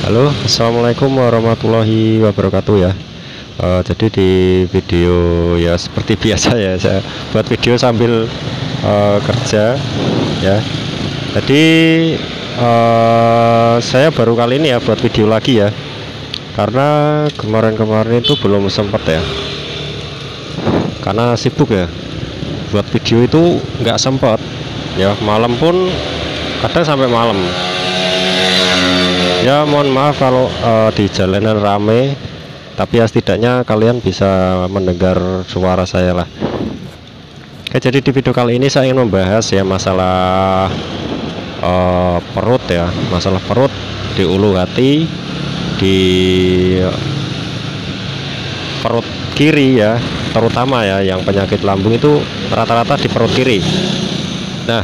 Halo, assalamualaikum warahmatullahi wabarakatuh ya. Jadi di video ya seperti biasa ya, saya buat video sambil kerja ya. Jadi saya baru kali ini ya buat video lagi ya, karena kemarin-kemarin itu belum sempat ya, karena sibuk ya. Buat video itu nggak sempat ya, malam pun kadang sampai malam. Ya mohon maaf kalau di jalanan rame, tapi ya setidaknya kalian bisa mendengar suara saya lah. Oke, jadi di video kali ini saya ingin membahas ya masalah perut ya, masalah perut di ulu hati, di perut kiri ya, terutama ya yang penyakit lambung itu rata-rata di perut kiri. Nah,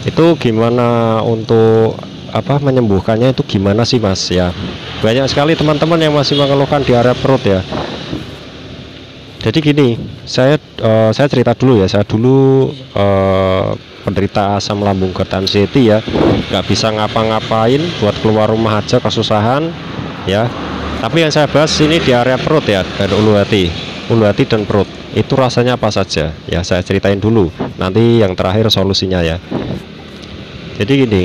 itu gimana untuk menyembuhkannya, itu gimana sih Mas ya? Banyak sekali teman-teman yang masih mengeluhkan di area perut ya. Jadi gini, saya cerita dulu ya. Saya dulu penderita asam lambung GERD anxiety ya, nggak bisa ngapa-ngapain, buat keluar rumah aja kesusahan ya. Tapi yang saya bahas ini di area perut ya, dan ulu hati dan perut. Itu rasanya apa saja ya, saya ceritain dulu, nanti yang terakhir solusinya ya. Jadi gini,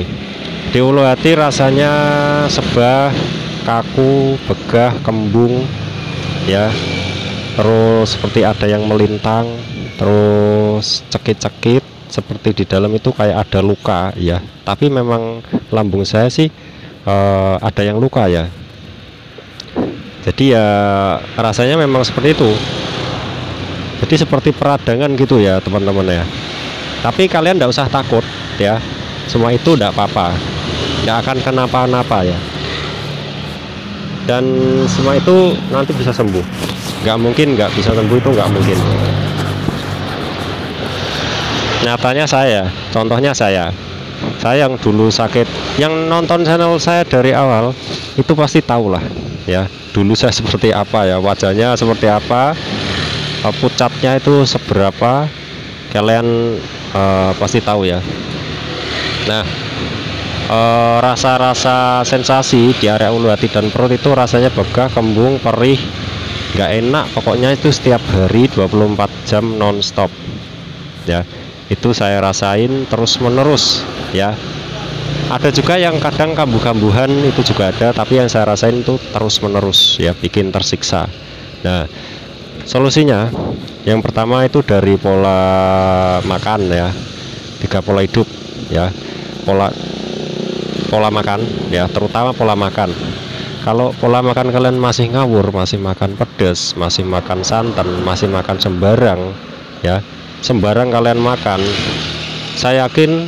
di ulu hati rasanya sebah, kaku, begah, kembung ya, terus seperti ada yang melintang, terus cekit-cekit, seperti di dalam itu kayak ada luka ya. Tapi memang lambung saya sih ada yang luka ya. Jadi ya rasanya memang seperti itu. Jadi seperti peradangan gitu ya teman-teman ya. Tapi kalian tidak usah takut ya, semua itu tidak apa-apa, nggak akan kenapa-napa ya, dan semua itu nanti bisa sembuh. Nggak mungkin nggak bisa sembuh, itu nggak mungkin. Nyatanya contohnya saya yang dulu sakit, yang nonton channel saya dari awal itu pasti tahu lah ya, dulu saya seperti apa ya, wajahnya seperti apa, pucatnya itu seberapa, kalian pasti tahu ya. Nah, rasa-rasa sensasi di area ulu hati dan perut itu rasanya begah, kembung, perih, nggak enak, pokoknya itu setiap hari 24 jam nonstop ya. Itu saya rasain terus menerus ya. Ada juga yang kadang kambuh-kambuhan, itu juga ada, tapi yang saya rasain itu terus menerus ya, bikin tersiksa. Nah, solusinya yang pertama itu dari pola makan ya, 3 pola hidup ya. Pola makan ya, terutama pola makan. Kalau pola makan kalian masih ngawur, masih makan pedas, masih makan santan, masih makan sembarang ya, sembarang kalian makan, saya yakin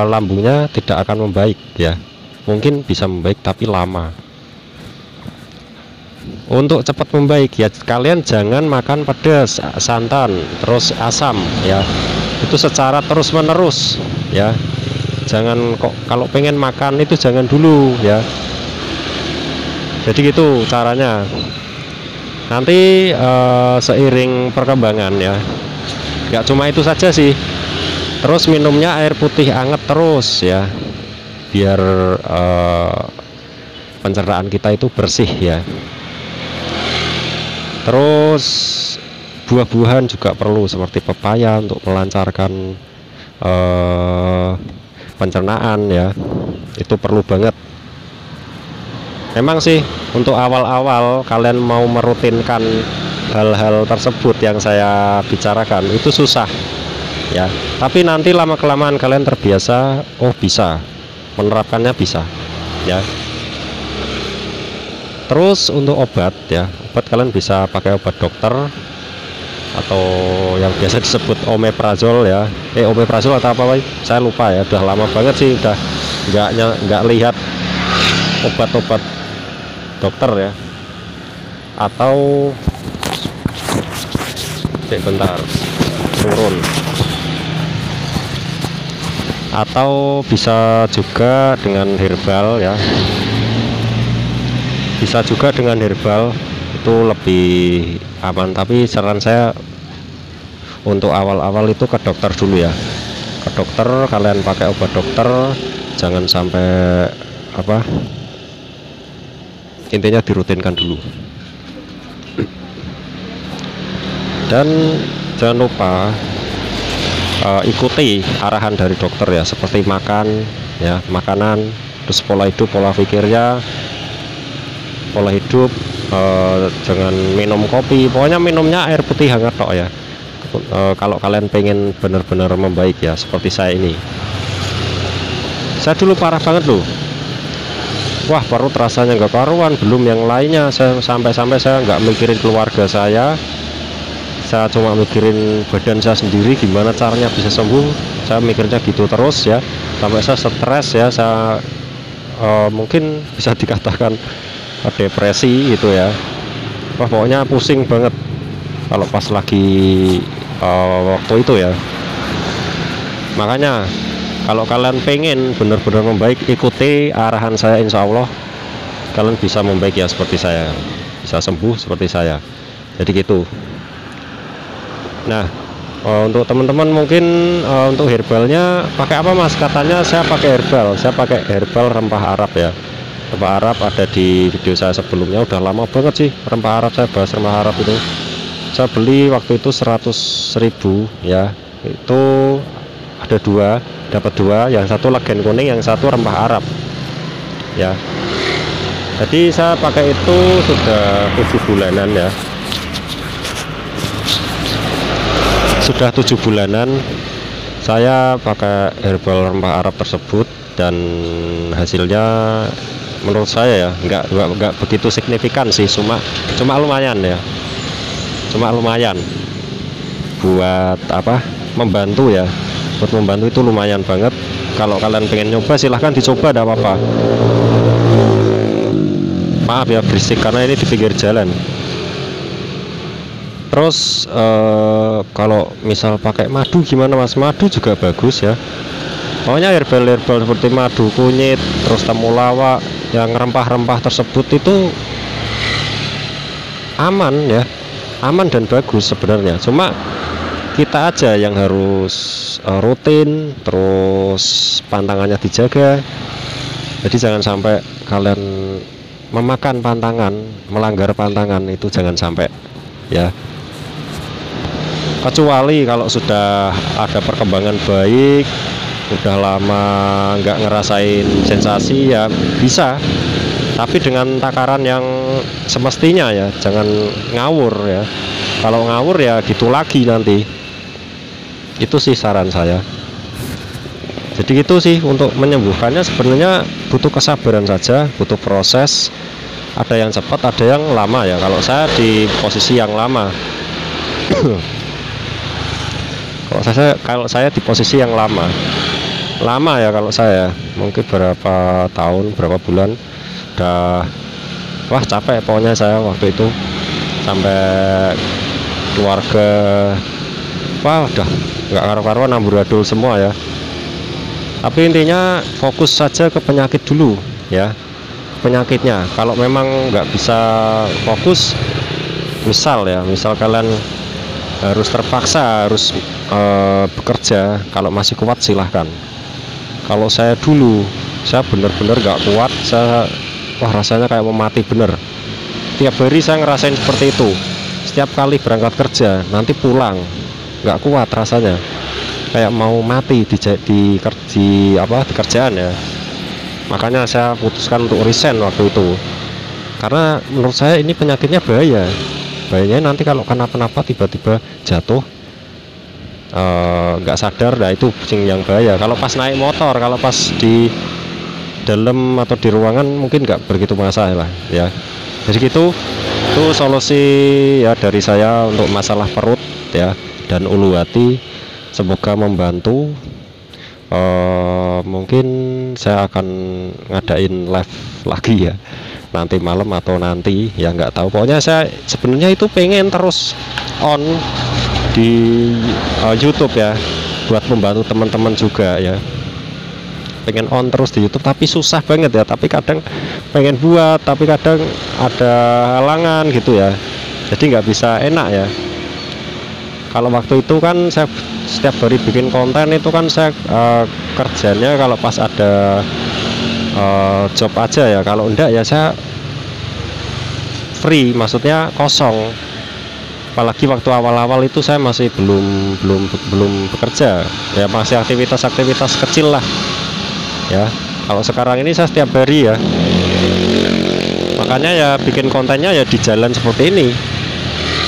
lambungnya tidak akan membaik ya. Mungkin bisa membaik tapi lama. Untuk cepat membaik ya, kalian jangan makan pedas, santan, terus asam ya, itu secara terus menerus ya. Jangan kok, kalau pengen makan itu jangan dulu ya. Jadi gitu caranya. Nanti seiring perkembangan ya, nggak cuma itu saja sih, terus minumnya air putih anget terus ya, biar pencernaan kita itu bersih ya. Terus buah-buahan juga perlu, seperti pepaya untuk melancarkan pencernaan ya, itu perlu banget. Memang sih untuk awal-awal kalian mau merutinkan hal-hal tersebut yang saya bicarakan itu susah ya, tapi nanti lama-kelamaan kalian terbiasa, oh bisa menerapkannya, bisa ya. Terus untuk obat ya, obat kalian bisa pakai obat dokter atau yang biasa disebut omeprazol ya, omeprazol atau apa, saya lupa ya, udah lama banget sih, udah nggak lihat obat-obat dokter ya. Atau bentar, turun. Atau bisa juga dengan herbal ya, bisa juga dengan herbal, itu lebih aman. Tapi saran saya untuk awal-awal itu ke dokter dulu ya, ke dokter. Kalian pakai obat dokter, jangan sampai intinya dirutinkan dulu. Dan jangan lupa ikuti arahan dari dokter ya, seperti makan ya, makanan, terus pola hidup, pola pikirnya, pola hidup, jangan minum kopi, pokoknya minumnya air putih hangat tok ya. Kalau kalian pengen benar-benar membaik ya, seperti saya ini. Saya dulu parah banget loh, wah perut rasanya nggak karuan, belum yang lainnya. Saya sampai-sampai saya nggak mikirin keluarga saya cuma mikirin badan saya sendiri, gimana caranya bisa sembuh. Saya mikirnya gitu terus ya, sampai saya stres ya, saya mungkin bisa dikatakan depresi gitu ya. Wah pokoknya pusing banget kalau pas lagi waktu itu ya. Makanya kalau kalian pengen benar-benar membaik, ikuti arahan saya, insya Allah kalian bisa membaik ya, seperti saya, bisa sembuh seperti saya. Jadi gitu. Nah, untuk teman-teman mungkin untuk herbalnya pakai apa Mas? Katanya saya pakai herbal. Saya pakai herbal rempah Arab ya. Rempah Arab ada di video saya sebelumnya, udah lama banget sih rempah Arab, saya bahas rempah Arab itu. Saya beli waktu itu 100.000 ya. Itu ada dua, dapat dua, yang satu legen kuning, yang satu rempah Arab. Ya. Jadi saya pakai itu sudah 7 bulanan ya. Sudah 7 bulanan saya pakai herbal rempah Arab tersebut, dan hasilnya menurut saya ya nggak begitu signifikan sih, cuma lumayan ya, cuma lumayan buat apa, membantu ya, buat membantu itu lumayan banget. Kalau kalian pengen nyoba silahkan dicoba, tidak apa-apa. Maaf ya berisik karena ini di pinggir jalan. Terus kalau misal pakai madu gimana Mas? Madu juga bagus ya. Pokoknya herbal-herbal seperti madu kunyit, terus temulawak, yang rempah-rempah tersebut itu aman ya, aman dan bagus sebenarnya. Cuma kita aja yang harus rutin, terus pantangannya dijaga. Jadi jangan sampai kalian memakan pantangan, melanggar pantangan, itu jangan sampai ya. Kecuali kalau sudah ada perkembangan baik, udah lama nggak ngerasain sensasi ya bisa, tapi dengan takaran yang semestinya ya, jangan ngawur ya. Kalau ngawur ya gitu lagi nanti. Itu sih saran saya. Jadi gitu sih, untuk menyembuhkannya sebenarnya butuh kesabaran saja, butuh proses. Ada yang cepat, ada yang lama ya. Kalau saya di posisi yang lama. Kalau saya di posisi yang lama ya, kalau saya mungkin berapa tahun, berapa bulan udah, wah capek pokoknya saya waktu itu, sampai keluarga wah udah nggak karu-karuan, amburadul semua ya. Tapi intinya fokus saja ke penyakit dulu ya, penyakitnya. Kalau memang nggak bisa fokus, misal kalian harus terpaksa harus bekerja, kalau masih kuat silahkan. Kalau saya dulu, saya benar-benar gak kuat, wah rasanya kayak mau mati bener. Tiap hari saya ngerasain seperti itu. Setiap kali berangkat kerja, nanti pulang gak kuat rasanya, kayak mau mati di kerjaan ya. Makanya saya putuskan untuk resign waktu itu, karena menurut saya ini penyakitnya bahaya. Bahayanya nanti kalau kenapa-napa tiba-tiba jatuh nggak sadar, nah itu yang bahaya. Kalau pas naik motor, kalau pas di dalam atau di ruangan mungkin nggak begitu masalah ya. Jadi gitu, itu solusi ya dari saya untuk masalah perut ya dan ulu hati. Semoga membantu. Mungkin saya akan ngadain live lagi ya, nanti malam atau nanti ya nggak tahu. Pokoknya saya sebenarnya itu pengen terus on di YouTube ya, buat membantu teman-teman juga ya. Pengen on terus di YouTube tapi susah banget ya. Tapi kadang pengen buat, tapi kadang ada halangan gitu ya. Jadi nggak bisa enak ya. Kalau waktu itu kan saya setiap hari bikin konten itu kan saya kerjanya kalau pas ada job aja ya. Kalau enggak ya saya free, maksudnya kosong. Apalagi waktu awal-awal itu saya masih belum bekerja ya, masih aktivitas kecil lah ya. Kalau sekarang ini saya setiap hari ya, makanya ya bikin kontennya ya di jalan seperti ini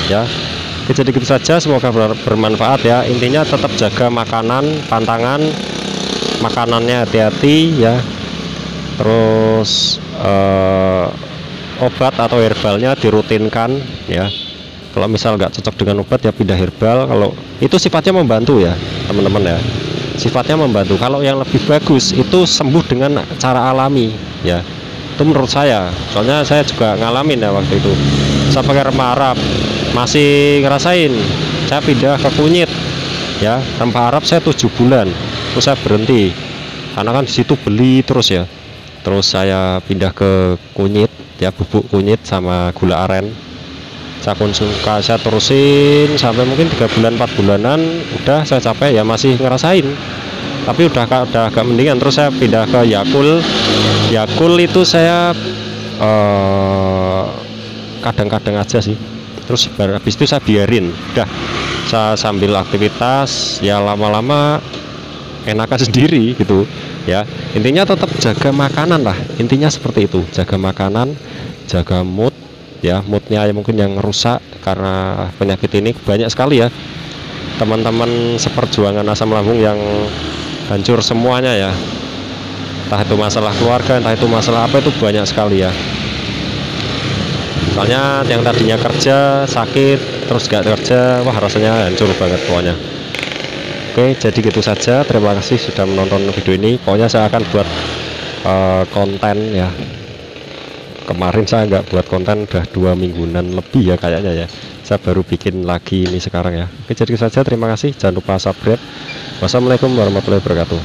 ya. Oke, jadi gitu saja, semoga bermanfaat ya. Intinya tetap jaga makanan, pantangan makanannya hati-hati ya. Terus obat atau herbalnya dirutinkan ya. Kalau misal nggak cocok dengan obat ya pindah herbal. Kalau itu sifatnya membantu ya teman-teman ya, sifatnya membantu. Kalau yang lebih bagus itu sembuh dengan cara alami ya, itu menurut saya. Soalnya saya juga ngalamin ya waktu itu, saya pakai rempah Arab masih ngerasain. Saya pindah ke kunyit ya, rempah Arab saya 7 bulan terus saya berhenti karena kan disitu beli terus ya. Terus saya pindah ke kunyit ya, bubuk kunyit sama gula aren. Saya terusin sampai mungkin 3 bulan 4 bulanan, udah saya capek ya, masih ngerasain tapi udah agak mendingan. Terus saya pindah ke Yakul itu saya kadang-kadang aja sih. Terus habis itu saya biarin, udah saya sambil aktivitas ya, lama-lama enakan sendiri gitu ya. Intinya tetap jaga makanan lah, intinya seperti itu, jaga makanan, jaga mood ya. Moodnya mungkin yang rusak karena penyakit ini banyak sekali ya teman-teman seperjuangan asam lambung yang hancur semuanya ya, entah itu masalah keluarga, entah itu masalah apa, itu banyak sekali ya. Soalnya yang tadinya kerja sakit terus gak kerja, wah rasanya hancur banget pokoknya. Oke, jadi gitu saja, terima kasih sudah menonton video ini. Pokoknya saya akan buat konten ya. Kemarin saya nggak buat konten udah 2 mingguan lebih ya kayaknya ya, saya baru bikin lagi ini sekarang ya. Oke, jadi saja, terima kasih, jangan lupa subscribe. Wassalamualaikum warahmatullahi wabarakatuh.